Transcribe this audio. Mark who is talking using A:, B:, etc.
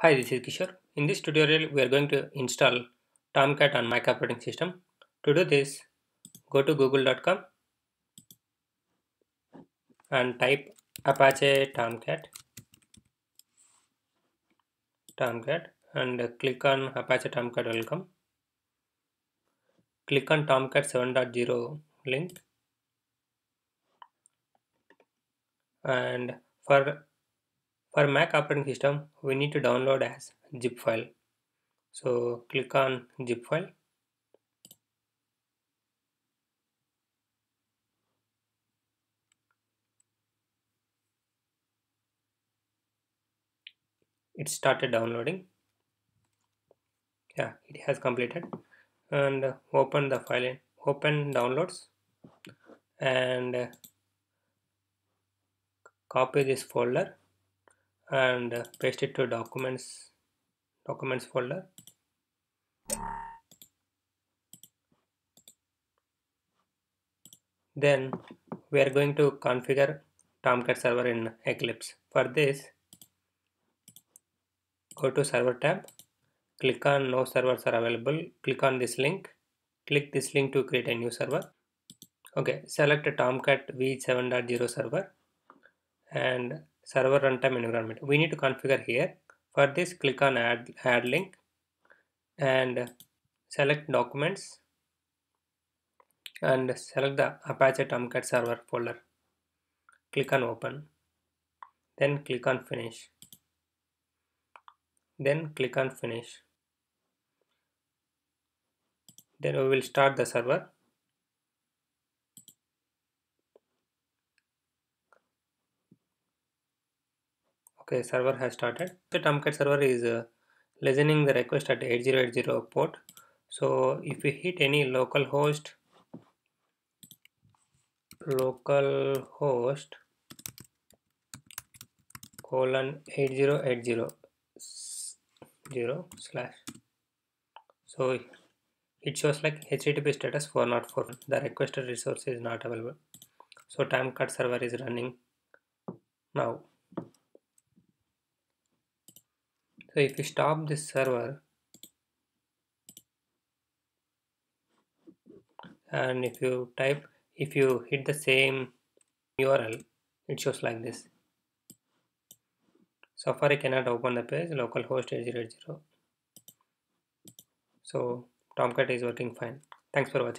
A: Hi, this is Kishore. In this tutorial, we are going to install Tomcat on Mac operating system. To do this, go to google.com and type Apache Tomcat and click on Apache Tomcat welcome. Click on Tomcat 7.0 link and for Mac operating system, we need to download as zip file. So click on zip file. It started downloading. Yeah, it has completed. And open the file. Open downloads and copy this folder and paste it to documents folder. Then we are going to configure Tomcat server in Eclipse. For this, go to server tab, click on no servers are available, click on this link, click this link to create a new server. Okay, select a Tomcat v7.0 server and server runtime environment. We need to configure here. For this, click on add link and select documents and select the Apache Tomcat server folder. Click on open, then click on finish, then click on finish. Then we will start the server. Okay, server has started. The Tomcat server is listening the request at 8080 port. So if we hit any localhost colon 8080 0 slash, so it shows like HTTP status 404. The requested resource is not available. So Tomcat server is running now. So if you stop this server and if you hit the same URL, it shows like this. Safari cannot open the page, localhost 8080. So Tomcat is working fine. Thanks for watching.